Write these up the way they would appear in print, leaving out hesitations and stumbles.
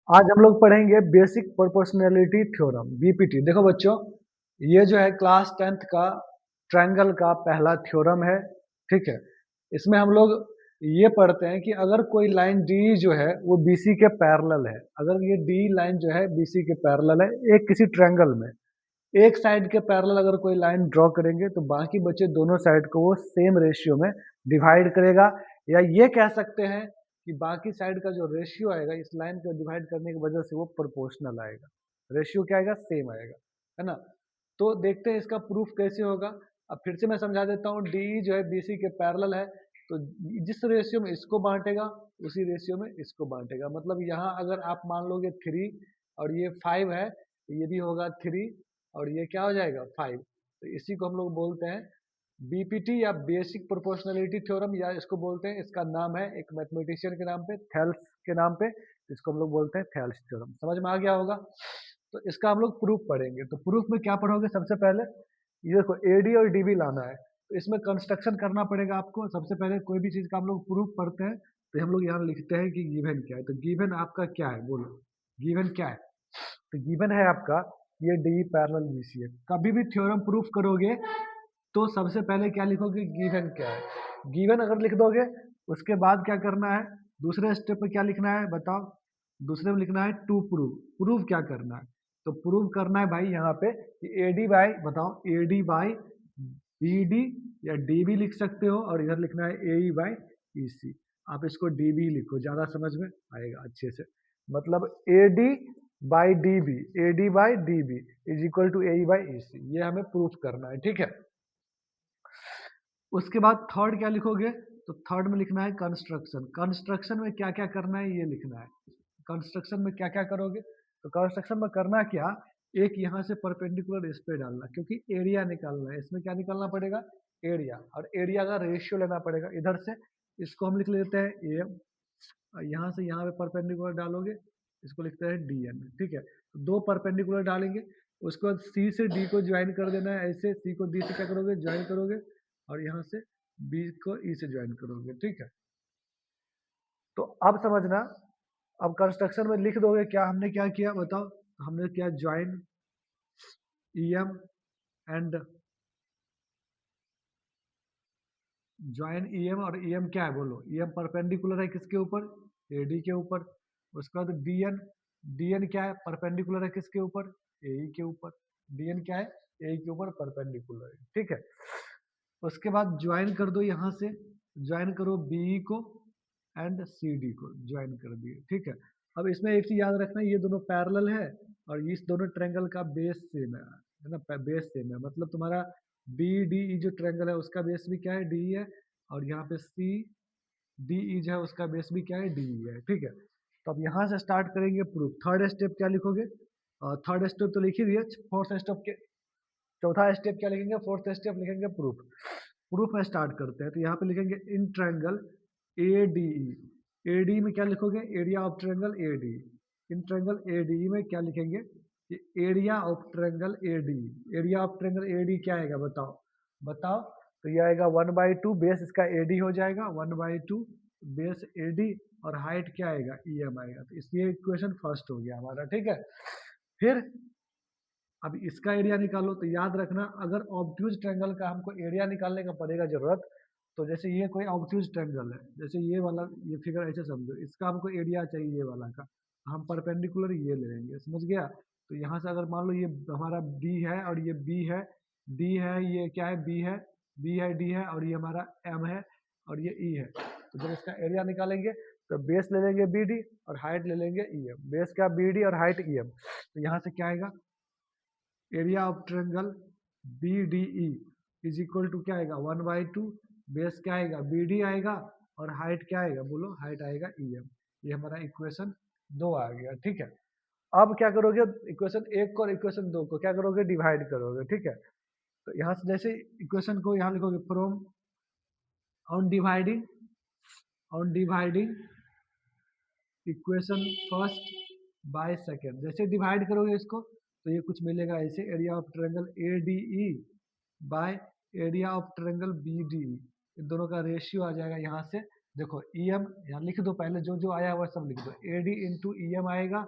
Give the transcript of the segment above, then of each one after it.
आज हम लोग पढ़ेंगे बेसिक प्रोपोर्शनैलिटी थ्योरम बीपीटी। देखो बच्चों, ये जो है क्लास 10th का ट्रायंगल का पहला थ्योरम है। ठीक है, इसमें हम लोग ये पढ़ते हैं कि अगर कोई लाइन डी जो है वो बीसी के पैरेलल है, अगर ये डी लाइन जो है बीसी के पैरेलल है एक किसी ट्रायंगल में, एक साइड के पैरेलल अगर कोई लाइन ड्रॉ करेंगे तो बाकी बचे दोनों साइड को वो सेम रेशियो में डिवाइड करेगा, या ये कह सकते हैं कि बाकी साइड का जो रेशियो आएगा इस लाइन को डिवाइड करने की वजह से वो प्रोपोर्शनल आएगा। रेशियो क्या आएगा? सेम आएगा, है ना। तो देखते हैं इसका प्रूफ कैसे होगा। अब फिर से मैं समझा देता हूँ, डी जो है बीसी के पैरेलल है, तो जिस रेशियो में इसको बांटेगा उसी रेशियो में इसको बांटेगा। मतलब यहाँ अगर आप मान लोगे 3 और ये 5 है, तो ये भी होगा 3 और ये क्या हो जाएगा 5। तो इसी को हम लोग बोलते हैं बीपीटी या बेसिक प्रोपोर्शनलिटी थ्योरम, या इसको बोलते हैं, इसका नाम है एक मैथमेटिशियन के नाम पे, थेल्स के नाम पे, इसको हम लोग बोलते हैं थेल्स थ्योरम। समझ में आ गया होगा। तो इसका हम लोग प्रूफ पढ़ेंगे। तो प्रूफ में क्या पढ़ोगे? सबसे पहले ये देखो एडी और डीबी लाना है, तो इसमें कंस्ट्रक्शन करना पड़ेगा आपको। सबसे पहले कोई भी चीज का हम लोग प्रूफ पढ़ते हैं तो हम लोग यहाँ लिखते हैं कि गिवन क्या है। तो गिवन आपका क्या है, बोलो गिवन क्या है? तो गिवन है आपका ये डी पैरेलल बीसी है। कभी भी थ्योरम प्रूफ करोगे तो सबसे पहले क्या लिखोगे? गिवन क्या है। गिवन अगर लिख दोगे उसके बाद क्या करना है? दूसरे स्टेप पे क्या लिखना है बताओ? दूसरे में लिखना है टू प्रूव। प्रूव क्या करना है? तो प्रूव करना है भाई यहाँ पे कि एडी बाई, बताओ, एडी बाई बीडी, या डीबी लिख सकते हो, और इधर लिखना है एई बाई ईसी। आप इसको डीबी लिखो, ज्यादा समझ में आएगा अच्छे से। मतलब AD by DB, AD by DB is equal to A by E C, ये हमें प्रूफ करना है। ठीक है, उसके बाद थर्ड क्या लिखोगे? तो थर्ड में लिखना है कंस्ट्रक्शन। कंस्ट्रक्शन में क्या क्या करना है ये लिखना है। कंस्ट्रक्शन में क्या क्या करोगे? तो कंस्ट्रक्शन में करना क्या, एक यहाँ से परपेंडिकुलर इस पे डालना, क्योंकि एरिया निकालना है। इसमें क्या निकालना पड़ेगा? एरिया, और एरिया का रेशियो लेना पड़ेगा। इधर से इसको हम लिख लेते हैं एम, यहाँ से यहाँ पे परपेंडिकुलर डालोगे, इसको लिखते हैं डी एन। ठीक है, तो दो परपेंडिकुलर डालेंगे, उसके बाद सी से डी को ज्वाइन कर देना है। ऐसे सी को डी से क्या करोगे? ज्वाइन करोगे, और यहाँ से बी को ई से ज्वाइन करोगे। ठीक है, तो अब समझना, अब कंस्ट्रक्शन में लिख दोगे क्या हमने क्या किया बताओ? हमने क्या? Join E M and join E M, और ई एम क्या है बोलो? ई एम परपेंडिकुलर है किसके ऊपर? ए डी के ऊपर। उसके बाद डी एन, डी एन क्या है? परपेंडिकुलर है किसके ऊपर? ए ई के ऊपर। डी एन क्या है? ए ई के ऊपर परपेंडिकुलर है। ठीक है, उसके बाद ज्वाइन कर दो, यहाँ से ज्वाइन करो बी को एंड सी डी को ज्वाइन कर दिए। ठीक है, अब इसमें एक चीज याद रखना, ये दोनों पैरेलल है और इस दोनों ट्रायंगल का बेस सेम है ना, बेस सेम है। मतलब तुम्हारा बी डी ई जो ट्रायंगल है उसका बेस भी क्या है? डी है, और यहाँ पे सी डी ई जो है उसका बेस भी क्या है? डी है। ठीक है, तो अब यहाँ से स्टार्ट करेंगे प्रूफ। थर्ड स्टेप क्या लिखोगे? थर्ड स्टेप तो लिख ही दिए। फोर्थ स्टेप के, चौथा स्टेप क्या लिखेंगे? फोर्थ स्टेप लिखेंगे प्रूफ। प्रूफ में स्टार्ट करते हैं, तो यहाँ पे लिखेंगे in triangle A D E. A D में क्या लिखोगे? Area of triangle A D. In triangle A D में क्या लिखेंगे? कि area of triangle A D. Area of triangle A D क्या आएगा बताओ? बताओ, तो ये आएगा 1/2, बेस इसका ए डी हो जाएगा 1/2 बेस ए डी, और हाइट क्या आएगा? ई एम आएगा। तो इसलिए इक्वेशन फर्स्ट हो गया हमारा। ठीक है, फिर अब इसका एरिया निकालो। तो याद रखना, अगर ऑब्ट्यूज ट्रायंगल का हमको एरिया निकालने का पड़ेगा जरूरत, तो जैसे ये कोई ऑब्ट्यूज ट्रायंगल है, जैसे ये वाला, ये फिगर ऐसे समझो, इसका हमको एरिया चाहिए ये वाला का, हम परपेंडिकुलर ये ले लेंगे। समझ गया? तो यहाँ से अगर मान लो ये हमारा डी है और ये बी है, डी है, ये क्या है? बी है, बी है, डी है, और ये हमारा एम है, और ये ई है। तो जब इसका एरिया निकालेंगे तो बेस ले लेंगे बी डी और हाइट ले लेंगे ई एम। बेस क्या? बी डी और हाइट ई एम। तो यहाँ से क्या आएगा? Area of triangle B D E is equal to क्या आएगा? 1/2 बेस क्या आएगा? बी डी आएगा, और हाइट क्या आएगा? बोलो, हाइट आएगा ई एम। ये हमारा इक्वेशन 2 आ गया। ठीक है, अब क्या करोगे? इक्वेशन 1 को और इक्वेशन 2 को क्या करोगे? डिवाइड करोगे। ठीक है, तो यहाँ से जैसे इक्वेशन को यहाँ लिखोगे, from on dividing, on dividing equation first by second, जैसे डिवाइड करोगे इसको तो ये कुछ मिलेगा ऐसे, area of triangle A D E by area of triangle B D E. इन दोनों का रेशियो आ जाएगा यहाँ से, देखो EM यहाँ लिख दो, पहले जो जो आया हुआ सब लिख दो, AD इंटू EM आएगा,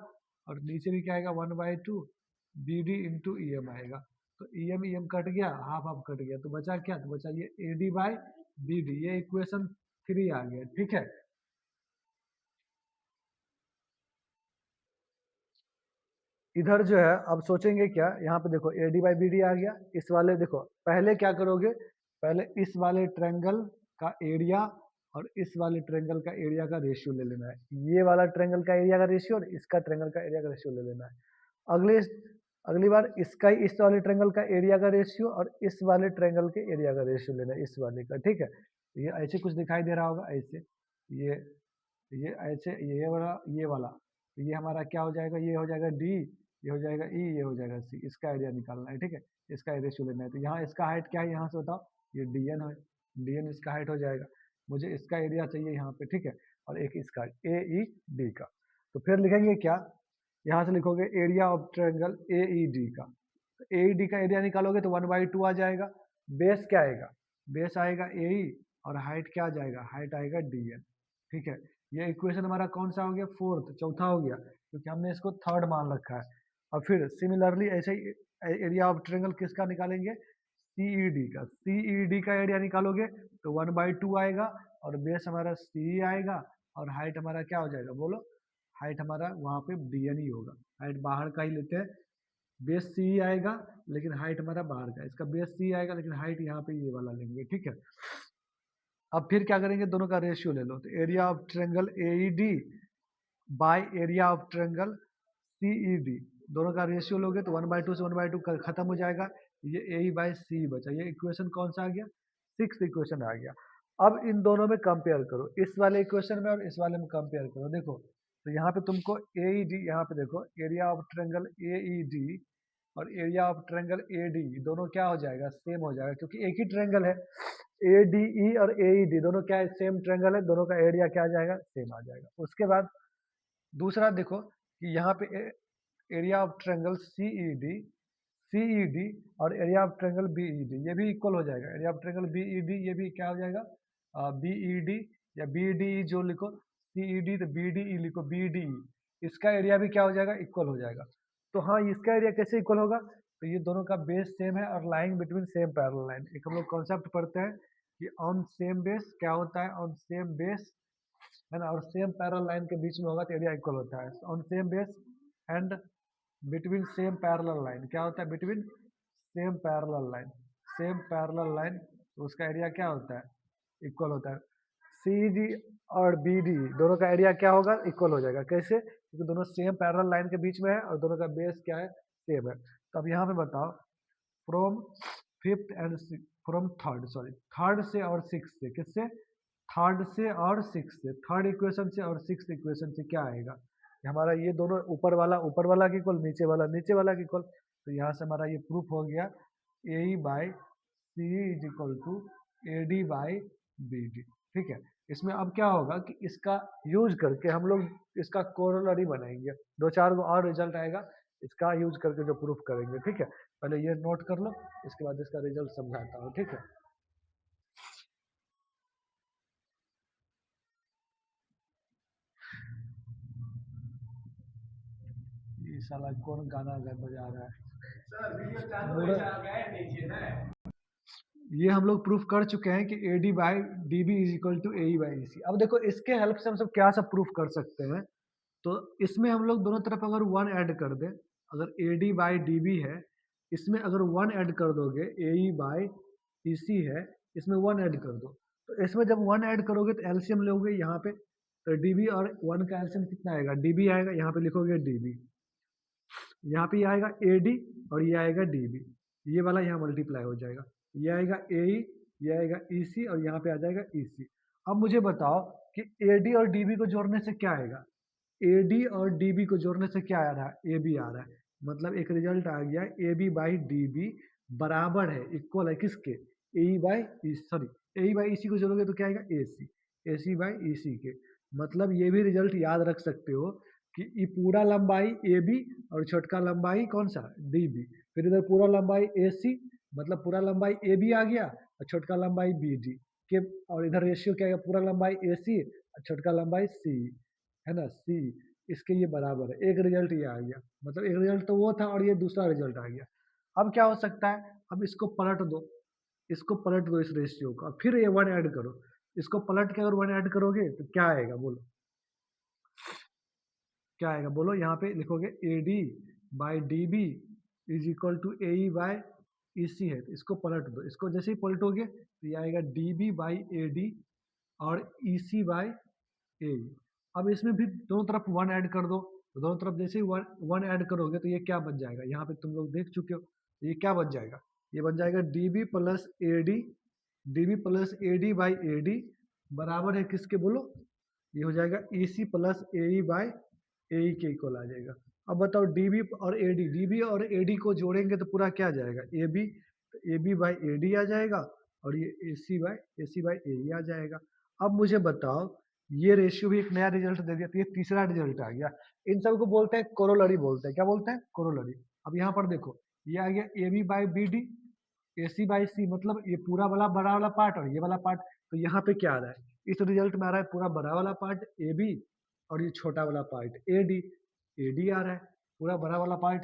और नीचे भी क्या आएगा 1/2 BD इंटू EM आएगा। तो EM कट गया, हाफ हाफ कट गया, तो बचा क्या, तो बचा ये AD/BD, ये इक्वेशन 3 आ गया, ठीक है। इधर जो है अब सोचेंगे क्या, यहाँ पे देखो AD/BD आ गया, इस वाले देखो पहले क्या करोगे, पहले इस वाले ट्रायंगल का एरिया और इस वाले ट्रायंगल का एरिया का रेशियो ले लेना है, ये वाला ट्रायंगल का एरिया का रेशियो और इसका ट्रायंगल का एरिया का रेशियो ले लेना है। अगले अगली बार इसका इस वाले ट्रायंगल का एरिया का रेशियो और इस वाले ट्रायंगल के एरिया का रेशियो लेना है, इस वाले का, ठीक है। ये ऐसे कुछ दिखाई दे रहा होगा, ऐसे ये ऐसे ये वाला तो ये हमारा क्या हो जाएगा, ये हो जाएगा D, ये हो जाएगा E, ये हो जाएगा C, इसका एरिया निकालना है, ठीक है। इसका रेशियो लेना है, तो यहाँ इसका हाइट क्या है, यहाँ से बताओ, ये DN है, DN इसका हाइट हो जाएगा, मुझे इसका एरिया चाहिए यहाँ पे, ठीक है, और एक इसका AED का। तो फिर लिखेंगे क्या, यहाँ से लिखोगे एरिया ऑफ ट्रायंगल AED का, तो AED का एरिया निकालोगे तो 1/2 आ जाएगा। बेस क्या आएगा, बेस आएगा AE, और हाइट क्या आ जाएगा, हाइट आएगा DN, ठीक है। ये इक्वेशन हमारा कौन सा हो गया, फोर्थ, चौथा हो गया, क्योंकि हमने इसको थर्ड मान रखा है। और फिर सिमिलरली ऐसे ही एरिया ऑफ ट्रायंगल किसका निकालेंगे, CED का, CED का एरिया निकालोगे तो 1/2 आएगा, और बेस हमारा CE आएगा, और हाइट हमारा क्या हो जाएगा, बोलो, हाइट हमारा वहाँ पे DN ही होगा, हाइट बाहर का ही लेते हैं, बेस CE आएगा लेकिन हाइट हमारा बाहर का, इसका बेस CE आएगा लेकिन हाइट यहाँ पे ये वाला लेंगे, ठीक है। अब फिर क्या करेंगे, दोनों का रेशियो ले लो, तो area of triangle AED bye area of triangle CED, दोनों का रेशियो लोगे तो 1/2 से 1/2 खत्म हो जाएगा, ये AE/CE बचा, ये इक्वेशन कौन सा आ गया, 6th इक्वेशन आ गया। अब इन दोनों में कंपेयर करो, इस वाले इक्वेशन में और इस वाले में कंपेयर करो, देखो तो यहाँ पे तुमको AED, यहाँ पे देखो एरिया ऑफ ट्रायंगल AED और एरिया ऑफ ट्रायंगल AD दोनों क्या हो जाएगा, सेम हो जाएगा, क्योंकि एक ही ट्रायंगल है। ADE और AED दोनों क्या है, सेम ट्रायंगल है, दोनों का एरिया क्या आ जाएगा, सेम आ जाएगा। उसके बाद दूसरा देखो कि यहाँ पे एरिया ऑफ ट्रायंगल CED और एरिया ऑफ ट्रायंगल BED ये भी इक्वल हो जाएगा, एरिया ऑफ ट्रायंगल BED ये भी क्या हो जाएगा, BED या BDE जो लिखो, CED तो BDE लिखो, BDE इसका एरिया भी क्या हो जाएगा, इक्वल हो जाएगा। तो हाँ, इसका एरिया कैसे इक्वल होगा, तो ये दोनों का बेस सेम है और line between same parallel line, एक हम लोग कॉन्सेप्ट पढ़ते हैं कि ऑन सेम बेस क्या होता है, ऑन सेम बेस है ना, और सेम पैरेलल लाइन के बीच में होगा तो एरिया इक्वल होता है, on same base and between same parallel line क्या होता है, between same parallel line, same parallel line, तो उसका एरिया क्या होता है, इक्वल होता है। CED और BD दोनों का एरिया क्या होगा, इक्वल हो जाएगा, कैसे, क्योंकि दोनों सेम पैरेलल लाइन के बीच में है और दोनों का बेस क्या है, सेम है। तो अब यहाँ पे बताओ, from fifth and from third, sorry third से और सिक्स से, किससे, थर्ड से और सिक्स से, थर्ड इक्वेशन से और सिक्स इक्वेशन से क्या आएगा, हमारा ये दोनों ऊपर वाला की इक्वल, नीचे वाला की इक्वल, तो यहाँ से हमारा ये प्रूफ हो गया AE/CE is equal to AD/BD, ठीक है। इसमें अब क्या होगा कि इसका यूज करके हम लोग इसका कोरोलरी बनाएंगे, 2-4 गो और रिजल्ट आएगा इसका यूज करके जो प्रूफ करेंगे, ठीक है। पहले ये नोट कर लो, इसके बाद इसका रिजल्ट समझाता हूँ, ठीक है। ये साला कौन गाना बजा रहा है, ये हम लोग प्रूफ कर चुके हैं कि AD/DB is equal to AE/EC। अब देखो इसके हेल्प से हम सब क्या सब प्रूफ कर सकते हैं, तो इसमें हम लोग दोनों तरफ अगर 1 ऐड कर दें, अगर AD/DB है, इसमें अगर 1 ऐड कर दोगे, AE/EC है, इसमें 1 ऐड कर दो, तो इसमें जब 1 ऐड करोगे तो एलसीएम लोगे यहाँ पे, तो DB और 1 का एलसीएम कितना आएगा, DB आएगा, यहाँ पे लिखोगे DB, यहाँ पे आएगा AD और ये आएगा DB, ये वाला यहाँ मल्टीप्लाई हो जाएगा, ये आएगा AE, ये आएगा EC और यहाँ पे आ जाएगा EC। अब मुझे बताओ कि AD और DB को जोड़ने से क्या आएगा, AD और DB को जोड़ने से क्या आ रहा है, AB आ रहा है, मतलब एक रिजल्ट आ गया AB/DB बराबर है, इक्वल है किसके, AE/EC को जोड़ोगे तो क्या आएगा, AC/EC के, मतलब ये भी रिजल्ट याद रख सकते हो कि ये पूरा लंबाई AB और छोटका लंबाई कौन सा, DB, फिर इधर पूरा लंबाई AC, मतलब पूरा लंबाई AB आ गया और छोटका लंबाई BD, के, और इधर रेशियो क्या है, पूरा लंबाई AC और छोटका लंबाई C है ना, C, इसके ये बराबर है। एक रिजल्ट ये आ गया, मतलब एक रिजल्ट तो वो था और ये दूसरा रिजल्ट आ गया। अब क्या हो सकता है, अब इसको पलट दो, इसको पलट दो इस रेशियो को, फिर ये 1 ऐड करो, इसको पलट के अगर 1 ऐड करोगे तो क्या आएगा बोलो, क्या आएगा बोलो। यहाँ पे लिखोगे AD by DB is equal to AE by EC है, तो इसको पलट दो, इसको जैसे ही पलटोगे तो ये आएगा DB बाई AD और EC बाई AE। अब इसमें भी दोनों तरफ 1 ऐड कर दो, तो दोनों तरफ जैसे ही 1 ऐड करोगे तो ये क्या बन जाएगा, यहाँ पे तुम लोग देख चुके हो, तो ये क्या बन जाएगा, ये बन जाएगा DB plus AD, DB plus AD by AD बराबर है किसके बोलो, ये हो जाएगा EC plus AE by AE के इक्वल आ जाएगा। अब बताओ DB और AD, DB और AD को जोड़ेंगे तो पूरा क्या आ जाएगा, AB, तो AB बाई AD आ जाएगा और ये AC बाई AE आ जाएगा। अब मुझे बताओ, ये रेशियो भी एक नया रिजल्ट दे दिया, तो ये तीसरा रिजल्ट आ गया। इन सबको बोलते हैं कोरोलरी बोलते हैं, क्या बोलते हैं, कोरोलरी। अब यहाँ पर देखो, ये आ गया AB by BD, AC by C, मतलब ये पूरा वाला बड़ा वाला पार्ट और ये वाला पार्ट, तो यहाँ पे क्या आ रहा है, इस रिजल्ट में आ रहा है पूरा बड़ा वाला पार्ट AB और ये छोटा वाला पार्ट AD आ रहा है, पूरा बड़ा वाला पार्ट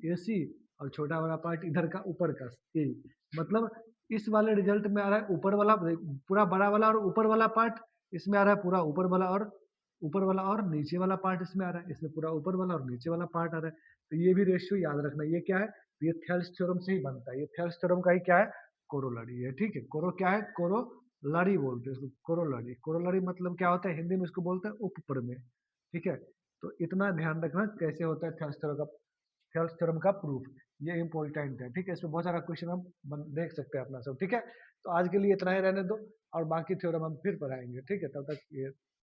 AC और छोटा वाला पार्ट इधर का ऊपर का AE। मतलब इस वाले रिजल्ट में आ रहा है ऊपर वाला पूरा बड़ा वाला और ऊपर वाला पार्ट, इसमें आ रहा है पूरा ऊपर वाला और नीचे वाला पार्ट इसमें आ रहा है, इसमें पूरा ऊपर वाला और नीचे वाला पार्ट आ रहा है। तो ये भी रेशियो याद रखना, ये क्या है, ये थेल्स थ्योरम से ही बनता है, ये थेल्स थ्योरम का ही क्या है, कोरोलरी है, ठीक है। कोरो क्या है, कोरोलरी बोलते हैं इसको, कोरोलरी। कोरोलरी मतलब क्या होता है, हिंदी में इसको बोलते हैं उपप्रमेय, ठीक है। तो इतना ध्यान रखना कैसे होता है थेल्स थ्योरम का प्रूफ, ये इंपॉर्टेंट है, ठीक है। इसमें बहुत सारा क्वेश्चन हम देख सकते हैं अपना सब, ठीक है। तो आज के लिए इतना ही रहने दो, और बाकी थ्योरम हम फिर पढ़ाएंगे, ठीक है। तब तक ये